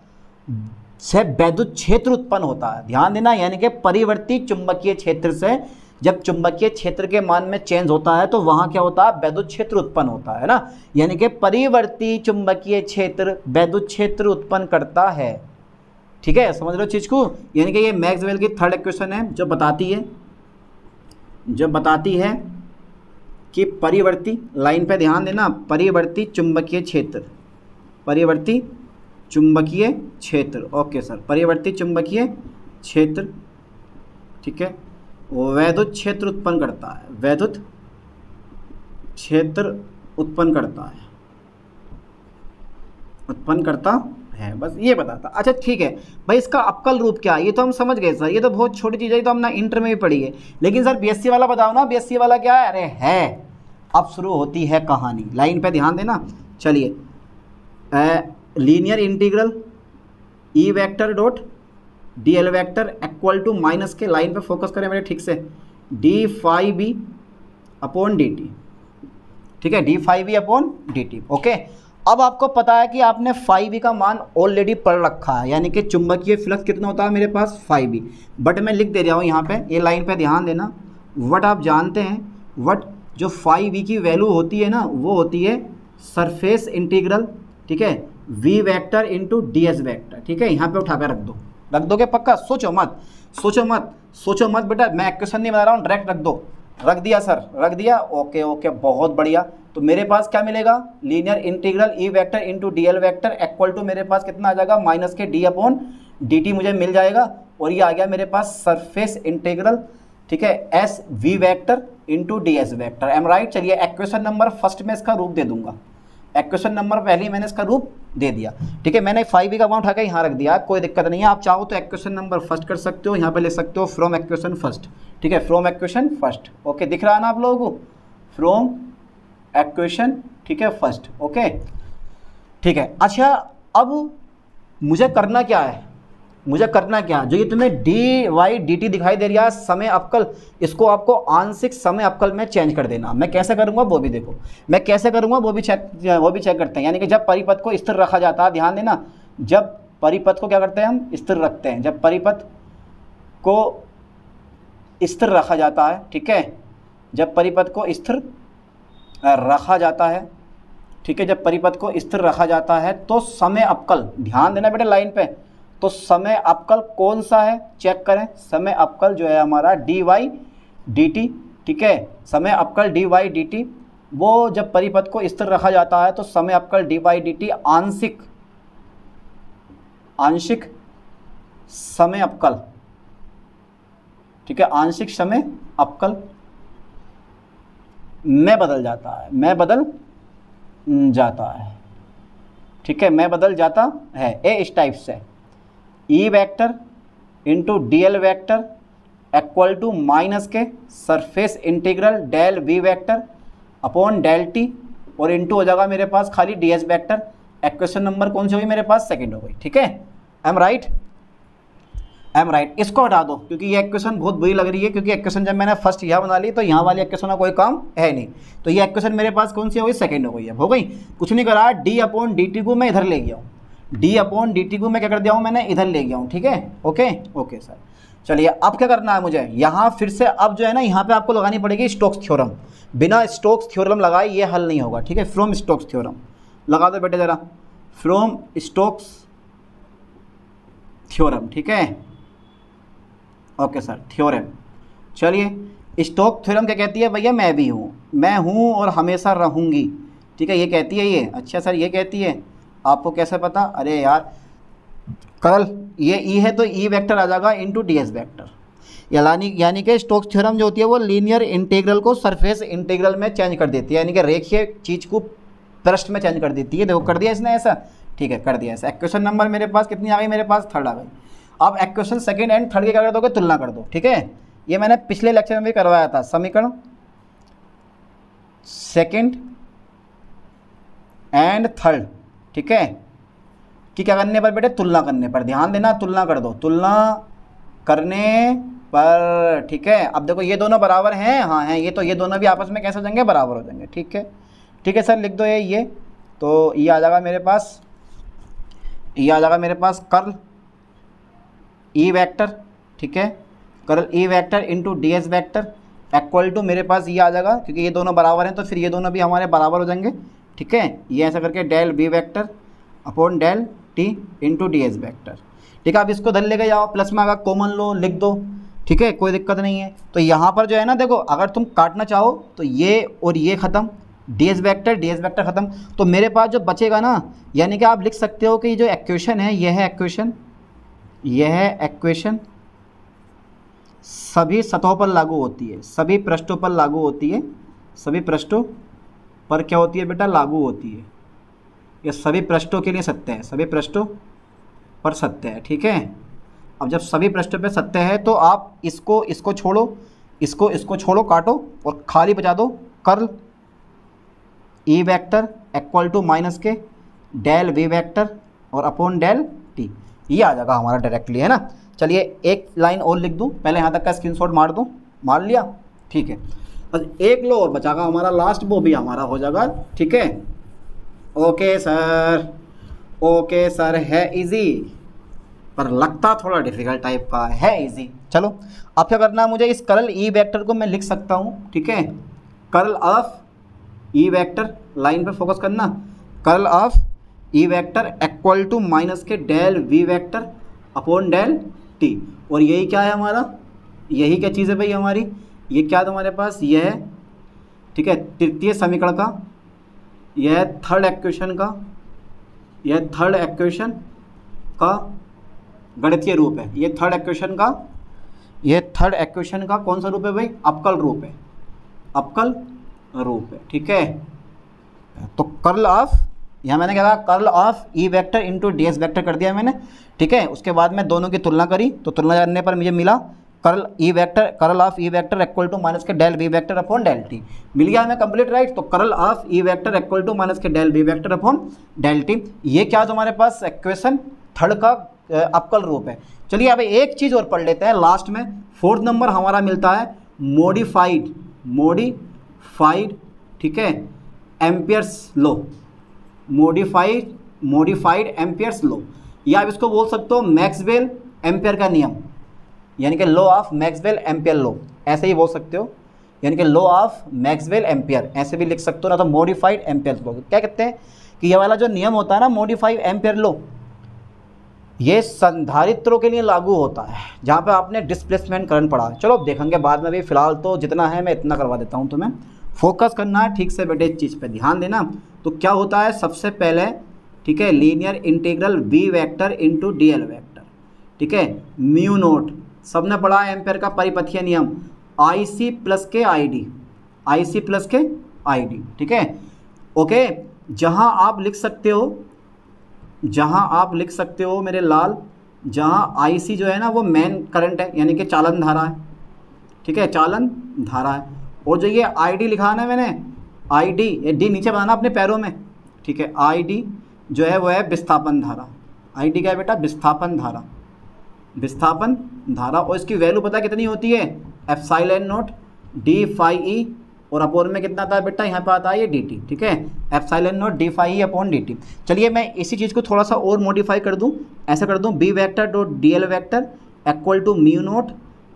से विद्युत क्षेत्र उत्पन्न होता है, ध्यान देना, यानी कि परिवर्ती चुंबकीय क्षेत्र से जब चुंबकीय क्षेत्र के मान में चेंज होता है तो वहाँ क्या होता है, विद्युत क्षेत्र उत्पन्न होता है ना, यानी कि परिवर्ती चुंबकीय क्षेत्र विद्युत क्षेत्र उत्पन्न करता है। ठीक है, समझ लो चीज़ को, यानी कि ये मैक्सवेल की थर्ड इक्वेशन है जो बताती है कि परिवर्ती, लाइन पे ध्यान देना, परिवर्ती चुंबकीय क्षेत्र, परिवर्ती चुंबकीय क्षेत्र, ओके सर, परिवर्ती चुंबकीय क्षेत्र, ठीक है, वैद्युत क्षेत्र उत्पन्न करता है, वैद्युत क्षेत्र उत्पन्न करता है, उत्पन्न करता है, बस ये बताता। अच्छा ठीक है भाई, इसका अवकल रूप क्या है, ये तो हम समझ गए सर, ये तो बहुत छोटी चीज़ है, ये तो हमने इंटर में भी पढ़ी है, लेकिन सर बीएससी वाला बताओ ना, बीएससी वाला क्या है? अरे है, अब शुरू होती है कहानी, लाइन पे ध्यान देना। चलिए, linear integral E vector dot D L vector equal to minus K, line पे फोकस करें मेरे ठीक से, D phi B upon D T, ठीक है, D phi B upon D T, okay. अब आपको पता है कि आपने फाई बी का मान ऑलरेडी पढ़ रखा है, यानी कि चुंबकीय फ्लक्स कितना होता है मेरे पास, फाई बी, बट मैं लिख दे रहा हूँ यहाँ पे, ये लाइन पे ध्यान देना, वट आप जानते हैं, वट जो फाई बी की वैल्यू होती है ना, वो होती है सरफेस इंटीग्रल, ठीक है, V vector into D S vector, ठीक है, यहाँ पे उठा कर रख दोगे पक्का, सोचो मत, सोचो मत, सोचो मत बेटा, मैं क्वेश्चन नहीं बना रहा हूँ, डायरेक्ट रख दो, रख दिया सर, रख दिया, ओके ओके, बहुत बढ़िया। तो मेरे पास क्या मिलेगा, linear integral E vector into D L vector equal to मेरे पास कितना आ जाएगा, माइनस के डी अपॉन डी टी मुझे मिल जाएगा, और ये आ गया मेरे पास सरफेस इंटीग्रल, ठीक है, S V vector into D S vector, M right. चलिए एक्वेशन नंबर फर्स्ट में इसका रूप दे दूंगा, एक्वेशन नंबर पहले ही मैंने इसका रूप दे दिया, ठीक है, मैंने फाई बी का मान उठा के यहाँ रख दिया, कोई दिक्कत नहीं है, आप चाहो तो एक्वेशन नंबर फर्स्ट कर सकते हो, यहाँ पे ले सकते हो फ्रॉम एक्वेशन फर्स्ट, ठीक है, फ्रॉम एक्वेशन फर्स्ट, ओके, दिख रहा है ना आप लोगों को, फ्रॉम एक्वेशन, ठीक है, फर्स्ट, ओके, ठीक है। अच्छा अब मुझे करना क्या है, मुझे करना क्या, जो ये तुम्हें डी वाई डी टी दिखाई दे रहा है समय अवकल, इसको आपको आंशिक समय अवकल में चेंज कर देना। मैं कैसे करूंगा वो भी देखो, मैं कैसे करूंगा वो भी चेक करते हैं। यानी कि जब परिपथ को स्थिर रखा जाता है, ध्यान देना, जब परिपथ को क्या करते हैं हम, स्थिर रखते हैं, जब परिपथ को स्थिर रखा जाता है, ठीक है, जब परिपथ को स्थिर रखा जाता है, ठीक है, जब परिपथ को स्थिर रखा जाता है तो समय अवकल, ध्यान देना बेटा लाइन पे, तो समय अवकल कौन सा है चेक करें, समय अवकल जो है हमारा डी वाई डी टी, ठीक है, समय अवकल डी वाई डी टी, वो जब परिपथ को स्थिर रखा जाता है तो समय अवकल डी वाई डी टी आंशिक, आंशिक समय अवकल, ठीक है, आंशिक समय अवकल में बदल जाता है, में बदल जाता है, ठीक है, में बदल जाता है, ए इस टाइप से, E vector into D L vector equal to minus के surface integral del V vector upon del T, और इंटू हो जाएगा मेरे पास खाली D S vector. Equation number कौन सी होगी मेरे पास, सेकंड हो गई, ठीक है, एम राइट, एम राइट। इसको हटा दो क्योंकि ये इक्वेशन बहुत बुरी लग रही है, क्योंकि इक्वेशन जब मैंने फर्स्ट यहाँ बना ली तो यहाँ वाली इक्वेशन का कोई काम है नहीं, तो ये इक्वेशन मेरे पास कौन सी हो गई, सेकंड हो गई है, हो गई, कुछ नहीं करा, डी अपॉन डी टी को मैं इधर ले गया हूँ, डी अपॉन डी टी को मैं क्या कर दिया हूँ, मैंने इधर ले गया हूँ, ठीक है, ओके ओके सर। चलिए अब क्या करना है मुझे, यहाँ फिर से अब जो है ना, यहाँ पे आपको लगानी पड़ेगी स्टोक्स थ्योरम, बिना स्टोक्स थ्योरम लगाए ये हल नहीं होगा, ठीक है, फ्रॉम स्टोक्स थ्योरम लगा दो बेटे ज़रा, फ्रॉम स्टोक्स थ्योरम, ठीक है, ओके सर, थ्योरम। चलिए स्टोक्स थ्योरम क्या कहती है भैया, मैं भी हूँ, मैं हूँ और हमेशा रहूँगी, ठीक है, ये कहती है ये, अच्छा सर ये कहती है, आपको कैसे पता, अरे यार कल ये ई है तो ई वेक्टर आ जाएगा इंटू डी एस वेक्टर, यानी कि स्टोक्स थ्योरम जो होती है वो लीनियर इंटीग्रल को सरफेस इंटीग्रल में चेंज कर देती है, यानी कि रेखीय चीज़ को पृष्ठ में चेंज कर देती है। देखो कर दिया इसने ऐसा, ठीक है, कर दिया ऐसा। इक्वेशन नंबर मेरे पास कितनी आ गई, मेरे पास थर्ड आ गई। अब इक्वेशन सेकंड एंड थर्ड के क्या कर दोगे, तुलना कर दो, ठीक है, ये मैंने पिछले लेक्चर में भी करवाया था, समीकरण सेकंड एंड थर्ड, ठीक है, कि क्या करने पर बेटे, तुलना करने पर, ध्यान देना, तुलना कर दो, तुलना करने पर, ठीक है। अब देखो ये दोनों बराबर हैं, हाँ हैं, ये तो ये दोनों भी आपस में कैसे हो जाएंगे, बराबर हो जाएंगे, ठीक है, ठीक है सर, लिख दो ये तो ये आ जाएगा मेरे पास, ये आ जाएगा मेरे पास कर्ल ई वेक्टर, ठीक है, curl E vector into D S vector equal to मेरे पास ये आ जाएगा, क्योंकि ये दोनों बराबर हैं तो फिर ये दोनों भी हमारे बराबर हो जाएंगे, ठीक है, ये ऐसा करके del B vector upon del T into D S vector, ठीक है। अब इसको धर लेके जाओ, प्लस में आगा कॉमन लो, लिख दो, ठीक है, कोई दिक्कत नहीं है। तो यहाँ पर जो है ना देखो, अगर तुम काटना चाहो तो ये और ये ख़त्म, ds वेक्टर ख़त्म, तो मेरे पास जो बचेगा ना, यानी कि आप लिख सकते हो कि जो इक्वेशन है यह है इक्वेशन, यह है इक्वेशन सभी सतहों पर लागू होती है, सभी पृष्ठों पर लागू होती है, सभी पृष्ठों पर क्या होती है बेटा, लागू होती है। ये सभी पृष्ठों के लिए सत्य है, सभी पृष्ठों पर सत्य है, ठीक है। अब जब सभी पृष्ठों पर सत्य है तो आप इसको छोड़ो, इसको छोड़ो, काटो और खाली बचा दो curl E vector equal to minus के डेल वी वेक्टर और अपॉन डेल टी, ये आ जाएगा हमारा डायरेक्टली, है ना। चलिए एक लाइन और लिख दूं, पहले यहाँ तक का स्क्रीनशॉट मार दूं, मार लिया, ठीक है। बस एक लो और बचागा हमारा लास्ट, वो भी हमारा हो जाएगा, ठीक है। ओके सर, है इजी पर लगता थोड़ा डिफिकल्ट टाइप का है, इजी। चलो अब क्या करना है मुझे, इस कर्ल ई वेक्टर को मैं लिख सकता हूँ, ठीक है। Curl of E vector, line पर फोकस करना, curl of E vector equal to minus के del V vector upon del T. और यही क्या है हमारा, यही क्या चीज़ है भाई हमारी, ये क्या है तुम्हारे पास, यह है, ठीक है, तृतीय समीकरण का, यह थर्ड इक्वेशन का, यह थर्ड इक्वेशन का गणितीय रूप है, ये थर्ड इक्वेशन का, यह थर्ड इक्वेशन का कौन सा रूप है भाई, अवकल रूप है, अवकल रूप है, ठीक है। तो कर्ल ऑफ, यहाँ मैंने क्या कहा, curl of E vector into D S vector कर दिया मैंने, ठीक है। उसके बाद में दोनों की तुलना करी, तो तुलना करने पर मुझे मिला curl E vector, curl of E vector equal to minus के del V vector upon del T, मिल गया हमें कंप्लीट, राइट। तो curl of E vector equal to minus के del V vector upon del T, ये क्या तुम्हारे पास equation third का अवकल रूप है। चलिए अब एक चीज़ और पढ़ लेते हैं लास्ट में, फोर्थ नंबर हमारा मिलता है मॉडिफाइड, ठीक है, Ampere's law, modified Ampere's law, या आप इसको बोल सकते हो मैक्सवेल एम्पियर का नियम, यानी कि law of Maxwell ampere law, ऐसे ही बोल सकते हो, यानी कि लॉ ऑफ मैक्सवेल एम्पियर, ऐसे भी लिख सकते हो ना। तो मॉडिफाइड एम्पियर लॉ क्या कहते हैं कि ये वाला जो नियम होता है ना, मॉडिफाइड एम्पियर लॉ, ये संधारित्रों के लिए लागू होता है, जहाँ पे आपने डिस्प्लेसमेंट करंट पढ़ा। चलो अब देखेंगे बाद में भी, फिलहाल तो जितना है मैं इतना करवा देता हूँ तुम्हें, फोकस करना है ठीक से बेटे, इस चीज़ पे ध्यान देना। तो क्या होता है सबसे पहले, ठीक है, linear integral V vector into D L vector, ठीक है, म्यू नोट, सबने पढ़ा है एम्पेयर का परिपथीय नियम, आई सी प्लस के I D, I C plus के आई डी, ठीक है, ओके। जहाँ आप लिख सकते हो मेरे लाल, जहाँ आई सी जो है ना वो मेन करंट है, यानी कि चालन धारा है, ठीक है, चालन धारा है। और जो ये आई डी लिखा है ना मैंने, आई डी, ये डी नीचे बनाना अपने पैरों में, ठीक है, आई डी जो है वो है विस्थापन धारा, आई डी क्या है बेटा, विस्थापन धारा, विस्थापन धारा। और इसकी वैल्यू पता कितनी होती है, epsilon naught D phi E, और अपोन में कितना आता है बेटा, यहाँ पे आता है ये डी टी, ठीक है, epsilon naught D phi E upon D T. चलिए मैं इसी चीज़ को थोड़ा सा और मॉडिफाई कर दूँ, ऐसा कर दूँ, B vector dot D L vector equal to mu naught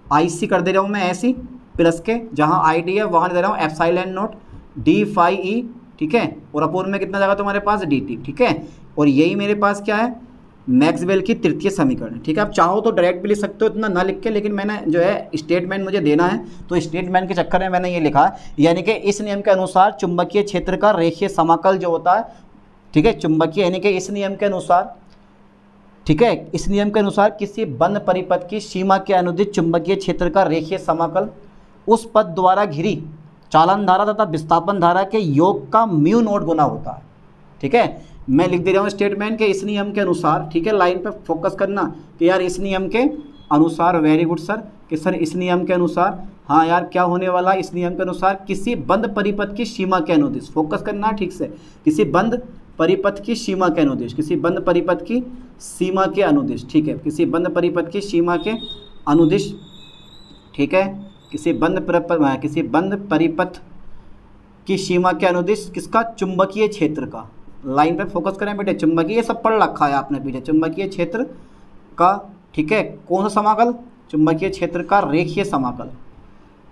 I C कर दे रहा हूँ मैं ऐसी, प्लस के जहाँ आई डी है वहाँ दे रहा हूँ epsilon naught D phi E, ठीक है, और अपोन में कितना जाएगा तुम्हारे पास डी टी, ठीक है। और यही मेरे पास क्या है, मैक्सवेल की तृतीय समीकरण, ठीक है। आप चाहो तो डायरेक्ट भी लिख सकते हो, इतना ना लिख के, लेकिन मैंने जो है स्टेटमेंट मुझे देना है, तो स्टेटमेंट के चक्कर में मैंने ये लिखा है, यानी कि इस नियम के अनुसार चुंबकीय क्षेत्र का रेखीय समाकल जो होता है, ठीक है, चुंबकीय, यानी कि इस नियम के अनुसार, ठीक है, इस नियम के अनुसार किसी बंद परिपथ की सीमा के अनुदित चुंबकीय क्षेत्र का रेखीय समाकल उस पथ द्वारा घिरी चालन धारा तथा विस्थापन धारा के योग का म्यू नोट गुना होता है, ठीक है। मैं लिख दे रहा हूँ स्टेटमेंट के इस नियम के अनुसार, ठीक है, लाइन पे फोकस करना कि यार इस नियम के अनुसार, वेरी गुड सर, कि सर इस नियम के अनुसार, हाँ यार क्या होने वाला, इस नियम के अनुसार किसी बंद परिपथ की सीमा के अनुदिश, फोकस करना ठीक से, किसी बंद परिपथ की सीमा के अनुदिश, किसी बंद परिपथ की सीमा के अनुदिश, ठीक है, किसी बंद परिपथ की सीमा के अनुदिश, ठीक है, किसी बंद परिपथ की सीमा के अनुदिश किसका, चुंबकीय क्षेत्र का। लाइन पे फोकस करें बेटे, चुंबकीय, सब पढ़ रखा है आपने पीछे, चुंबकीय क्षेत्र का, ठीक है, कौन सा समाकल, चुंबकीय क्षेत्र का रेखीय समाकल,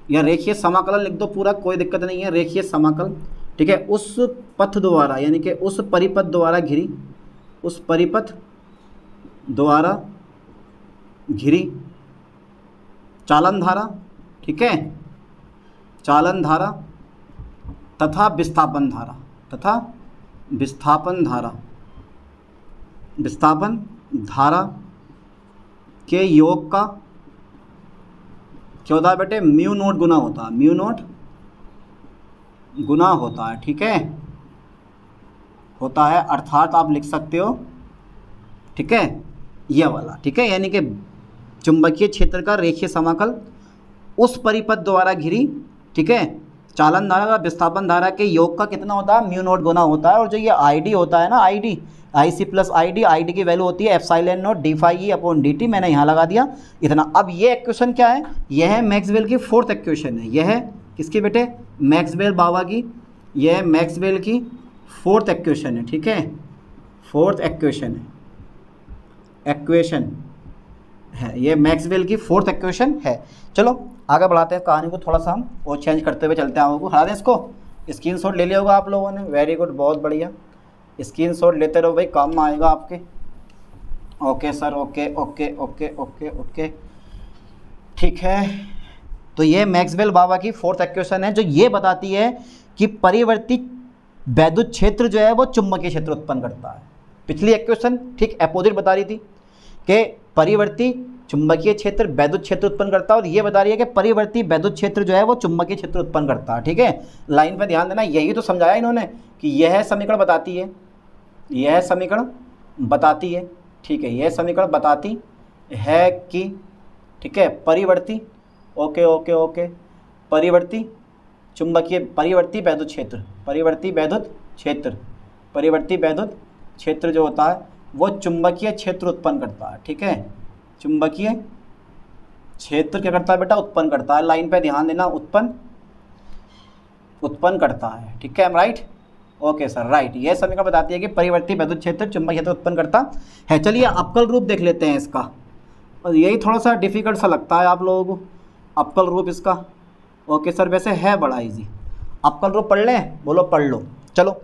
या रेखीय समाकलन लिख दो पूरा, कोई दिक्कत नहीं है, रेखीय समाकल, ठीक है, उस पथ द्वारा, यानी कि उस परिपथ द्वारा घिरी, उस परिपथ द्वारा घिरी चालन धारा, ठीक है, चालन धारा तथा विस्थापन धारा, तथा विस्थापन धारा, विस्थापन धारा के योग का क्या होता है बेटे, म्यू नोट गुना होता है, म्यू नोट गुना होता है, ठीक है, होता है, अर्थात आप लिख सकते हो, ठीक है, यह वाला, ठीक है, यानी कि चुंबकीय क्षेत्र का रेखीय समाकल उस परिपथ द्वारा घिरी, ठीक है, चालन धारा का विस्थापन धारा के योग का कितना होता है, म्यू नोट गुना होता है। और जो ये आईडी होता है ना, ID, IC plus ID, ID की वैल्यू होती है epsilon naught D phi E upon D T, मैंने यहाँ लगा दिया इतना। अब ये इक्वेशन क्या है, यह है मैक्सवेल की फोर्थ इक्वेशन है, यह है किसकी बेटे, मैक्सवेल बाबा की, यह मैक्सवेल की फोर्थ इक्वेशन है, ठीक है, फोर्थ इक्वेशन है, इक्वेशन है, ये मैक्सवेल की फोर्थ इक्वेशन है। चलो आगे बढ़ाते हैं कहानी को, थोड़ा सा हम और चेंज करते हुए चलते हैं आगे को। हटा दें इसको, स्क्रीनशॉट ले लिया होगा आप लोगों ने, वेरी गुड, बहुत बढ़िया, स्क्रीनशॉट लेते रहो भाई, काम में आएगा आपके। Okay sir, okay okay okay okay okay, ठीक है। तो ये मैक्सवेल बाबा की फोर्थ इक्वेशन है जो ये बताती है कि परिवर्ती वैद्युत क्षेत्र जो है वो चुंबकीय क्षेत्र उत्पन्न करता है। पिछली इक्वेशन ठीक अपोजिट बता रही थी कि परिवर्ती चुंबकीय क्षेत्र वैद्युत क्षेत्र उत्पन्न करता है, और ये बता रही है कि परिवर्ती वैद्युत क्षेत्र जो है वो चुंबकीय क्षेत्र उत्पन्न करता है, ठीक है। लाइन पे ध्यान देना, यही तो समझाया इन्होंने कि यह समीकरण बताती है, यह समीकरण बताती है, ठीक है, यह समीकरण बताती है कि, ठीक है, परिवर्ती, ओके ओके ओके, परिवर्ती चुंबकीय, परिवर्ती वैद्युत क्षेत्र, परिवर्ती वैद्युत क्षेत्र, परिवर्ती वैद्युत क्षेत्र जो होता है वो चुंबकीय क्षेत्र उत्पन्न करता है, ठीक है, चुंबकीय क्षेत्र क्या करता है बेटा, उत्पन्न करता है। लाइन पे ध्यान देना, उत्पन्न करता है, ठीक है, राइट, ओके सर, राइट। यह समीकरण बताती है कि परिवर्ती वैद्युत क्षेत्र चुंबकीय क्षेत्र उत्पन्न करता है। चलिए अवकल रूप देख लेते हैं इसका, और यही थोड़ा सा डिफिकल्ट सा लगता है आप लोगों को, अवकल रूप इसका। ओके सर, वैसे है बड़ा इजी। अवकल रूप पढ़ लें, बोलो पढ़ लो। चलो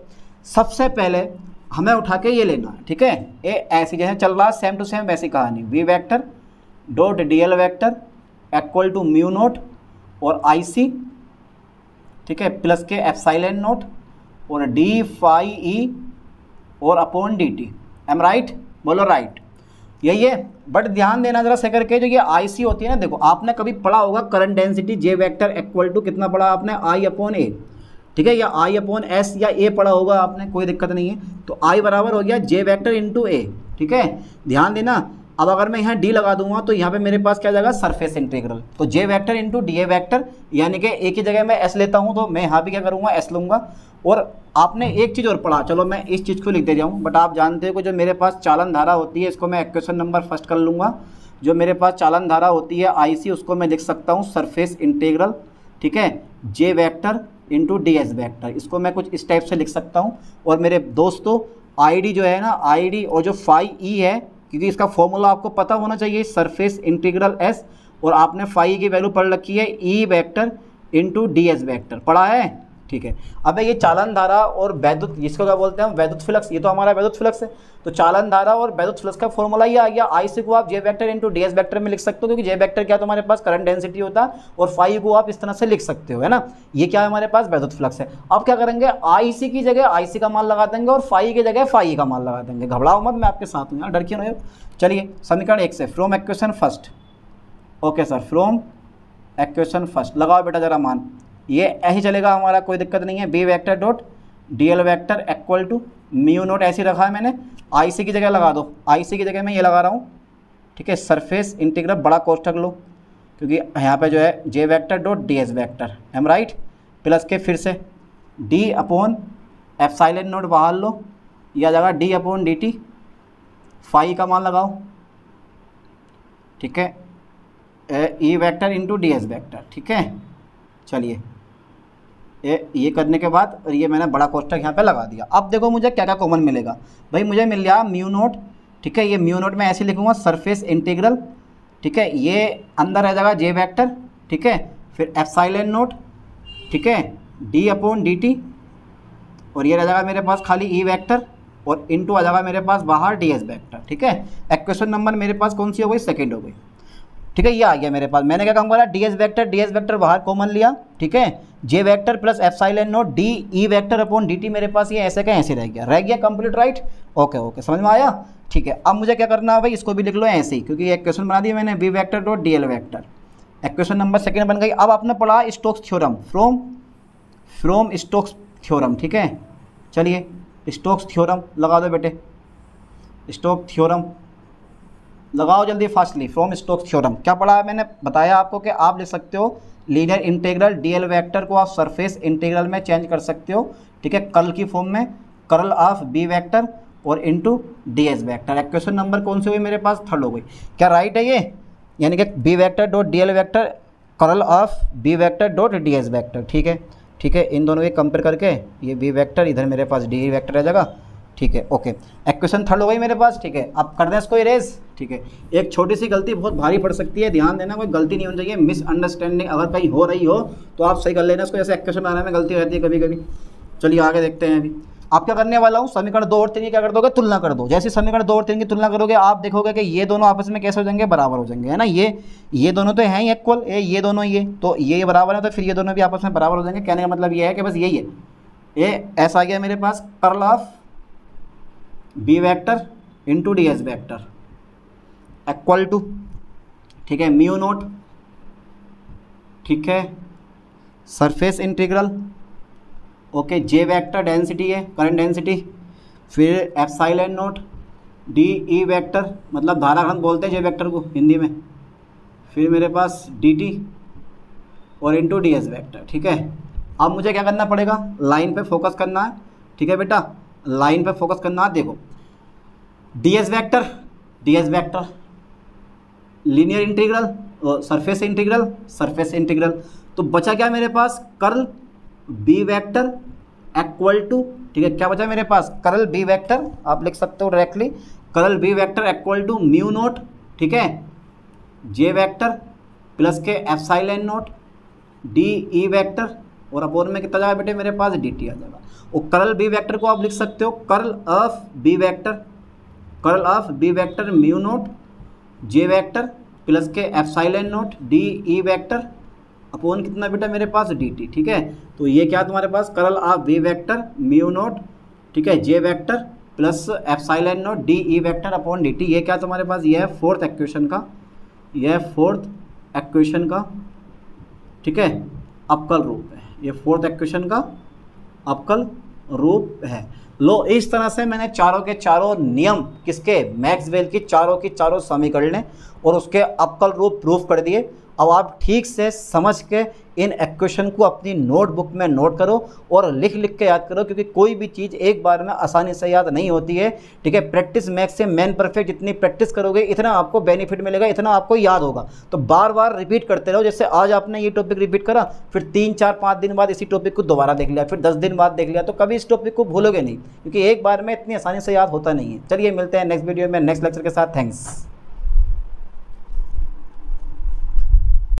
सबसे पहले हमें उठा के ये लेना है, ठीक है, ये ऐसी जैसे चल रहा है सेम टू सेम वैसी कहानी, V vector dot D L vector equal to mu naught और आई सी, ठीक है, प्लस के एप्सिलॉन नोट और डी फाई ई और upon D T, am right, बोलो राइट, यही है। बट ध्यान देना जरा से करके, जो ये आई सी होती है ना, देखो आपने कभी पढ़ा होगा current density J vector equal to कितना पढ़ा आपने, आई अपॉन ए, ठीक है, या आई अपॉन एस या ए पढ़ा होगा आपने, कोई दिक्कत नहीं है। तो आई बराबर हो गया जे वेक्टर इंटू ए, ठीक है, ध्यान देना। अब अगर मैं यहाँ डी लगा दूंगा तो यहाँ पे मेरे पास क्या जाएगा, सरफेस इंटीग्रल, तो J vector into D A vector, यानी कि ए की जगह मैं एस लेता हूँ तो मैं यहाँ भी क्या करूँगा, एस लूँगा। और आपने एक चीज़ और पढ़ा, चलो मैं इस चीज़ को लिख दे जाऊँ, बट आप जानते हो कि जो मेरे पास चालन धारा होती है, इसको मैं इक्वेशन नंबर फर्स्ट कर लूँगा। जो मेरे पास चालन धारा होती है आई सी, उसको मैं लिख सकता हूँ सरफेस इंटीग्रल, ठीक है, J vector into D S vector, इसको मैं कुछ इस टाइप से लिख सकता हूँ। और मेरे दोस्तों आई डी जो है ना, आई डी और जो फाई ई है, क्योंकि इसका फॉर्मूला आपको पता होना चाहिए, सरफेस इंटीग्रल एस, और आपने फाई की वैल्यू पढ़ रखी है E vector into D S vector, पढ़ा है, ठीक है। अब ये चालन धारा और वैद्युत, जिसको क्या बोलते हैं वैद्युत फ्लक्स, ये तो हमारा वैद्युत फ्लक्स है, तो चालन धारा और वैद्युत फ्लक्स का फॉर्मूला ये आ गया। आई सी को आप J vector into D S vector में लिख सकते हो, क्योंकि जे वेक्टर क्या तुम्हारे पास करंट डेंसिटी होता है, और फाई को आप इस तरह से लिख सकते हो, है ना। ये क्या है हमारे पास, वैद्युत फ्लक्स है। अब क्या करेंगे, आई सी की जगह आई सी का मान लगा देंगे और फाई की जगह फाई का मान लगा देंगे। घबराओ मत, मैं आपके साथ हूँ यार, डर क्यों नहीं हो। चलिए समीकरण 1 से, from equation first, okay sir, from equation first लगाओ बेटा जरा मान, ये ऐसे चलेगा हमारा, कोई दिक्कत नहीं है। B vector dot D L vector equal to mu naught, ऐसे रखा है मैंने, आई सी की जगह लगा दो, आई सी की जगह मैं ये लगा रहा हूँ, ठीक है, सरफेस इंटीग्रल बड़ा कोष्ठक लो, क्योंकि यहाँ पे जो है J vector dot D S vector, M right, plus के फिर से डी अपॉन एप्सिलॉन नोट बाहर लो, या जगह D upon D T, phi का मान लगाओ, ठीक है, E vector into D S vector, ठीक है। चलिए ये करने के बाद, और ये मैंने बड़ा कोष्ठक यहाँ पे लगा दिया। अब देखो मुझे क्या क्या कॉमन मिलेगा भाई, मुझे मिल गया म्यू नोट, ठीक है, ये म्यू नोट में ऐसे लिखूँगा सरफेस इंटीग्रल, ठीक है, ये अंदर रह जाएगा जे वेक्टर, ठीक है, फिर एप्सिलॉन नोट, ठीक है, डी अपॉन डी टी, और ये रह जाएगा मेरे पास खाली ई वेक्टर, और इनटू आ जाएगा मेरे पास बाहर डी एस वेक्टर, ठीक है। इक्वेशन नंबर मेरे पास कौन सी हो गई, सेकंड हो गई। ठीक है, ये आ गया मेरे पास। मैंने क्या काम करा, डी एस वेक्टर बाहर कॉमन लिया, ठीक है, J vector plus epsilon naught D E vector upon D T मेरे पास ये ऐसे का ऐसे रह गया कंप्लीट, राइट। ओके ओके, समझ में आया। ठीक है, अब मुझे क्या करना है भाई, इसको भी लिख लो ऐसे ही, क्योंकि एक क्वेश्चन बना दिया मैंने, B vector dot D L vector. Equation number second बन गई। अब आपने पढ़ा Stokes theorem, from Stokes theorem, ठीक है। चलिए स्टोक्स थ्योरम लगा दो बेटे, स्टोक्स थ्योरम लगाओ जल्दी फास्टली। फ्रॉम स्टोक्स थ्योरम क्या पढ़ा है मैंने, बताया आपको कि आप लिख सकते हो लीनियर इंटीग्रल डीएल वेक्टर को आप सरफेस इंटीग्रल में चेंज कर सकते हो, ठीक है, कर्ल की फॉर्म में, कर्ल ऑफ बी वेक्टर और into DS vector. Equation number कौन सी हुई मेरे पास, थर्ड हो गई। क्या राइट है ये, यानी कि B vector dot DL vector curl of B vector dot DS vector, ठीक है। ठीक है, इन दोनों को कंपेयर करके ये बी वेक्टर, इधर मेरे पास डी वेक्टर रह जाएगा, ठीक है। ओके, इक्वेशन थर्ड हो गई मेरे पास, ठीक है। अब कर दें इसको इरेज, ठीक है। एक छोटी सी गलती बहुत भारी पड़ सकती है, ध्यान देना, कोई गलती नहीं होनी चाहिए, मिसअंडरस्टैंडिंग अगर कहीं हो रही हो तो आप सही कर लेना इसको, जैसे इक्वेशन बनाने में गलती रहती है कभी कभी। चलिए आगे देखते हैं। अभी आप क्या करने वाला हूँ, समीकरण 2 और 3 की क्या कर दोगे, तुलना कर दो। जैसे समीकरण 2 और 3 की तुलना करोगे आप देखोगे कि ये दोनों आपस में कैसे हो जाएंगे, बराबर हो जाएंगे, है ना। ये दोनों तो हैं इक्वल, ये दोनों ये तो ये बराबर है, तो फिर ये दोनों भी आपस में बराबर हो जाएंगे। कहने का मतलब ये है कि बस यही है, ये ऐसा आ गया मेरे पास, curl of B vector into D S vector equal to, ठीक है, म्यू नोट, ठीक है, surface integral, okay, J vector density है, करंट डेंसिटी, फिर epsilon naught D E vector, मतलब धारा घनत्व बोलते हैं जे वेक्टर को हिंदी में, फिर मेरे पास डी टी और इंटू डी एस वेक्टर, ठीक है। अब मुझे क्या करना पड़ेगा, लाइन पे फोकस करना है, ठीक है बेटा, लाइन पे फोकस करना है। देखो D S vector linear integral और सरफेस इंटीग्रल, तो बचा क्या मेरे पास, curl B vector equal to, ठीक है, क्या बचा मेरे पास, कर्ल बी वेक्टर, आप लिख सकते हो directly, curl B vector equal to mu naught, ठीक है, जे वेक्टर प्लस के epsilon naught D E vector, और अपोन में कितना जाएगा बेटे मेरे पास, डी टी आ जाएगा। और कर्ल बी वेक्टर को आप लिख सकते हो curl of B vector mu naught J vector plus के epsilon naught D E vector upon कितना बेटा मेरे पास, डी टी, ठीक है। तो ये क्या तुम्हारे पास, curl of B vector mu naught, ठीक है, J vector plus epsilon naught D E vector upon D T, ये क्या तुम्हारे पास, यह फोर्थ इक्वेशन का, ठीक है, अवकल रूप है, ये फोर्थ इक्वेशन का अवकल रूप है। लो, इस तरह से मैंने चारों के चारों नियम किसके, मैक्सवेल की चारों समीकरण और उसके अवकल रूप प्रूफ कर दिए। अब आप ठीक से समझ के इन इक्वेशन को अपनी नोटबुक में नोट करो और लिख के याद करो, क्योंकि कोई भी चीज़ एक बार में आसानी से याद नहीं होती है, ठीक है। प्रैक्टिस मैक्स से मैन परफेक्ट, जितनी प्रैक्टिस करोगे इतना आपको बेनिफिट मिलेगा, इतना आपको याद होगा। तो बार बार रिपीट करते रहो, जैसे आज आपने ये टॉपिक रिपीट करा, फिर 3, 4, 5 दिन बाद इसी टॉपिक को दोबारा देख लिया, फिर 10 दिन बाद देख लिया, तो कभी इस टॉपिक को भूलोगे नहीं, क्योंकि एक बार में इतनी आसानी से याद होता नहीं है। चलिए मिलते हैं नेक्स्ट वीडियो में नेक्स्ट लेक्चर के साथ। थैंक्स।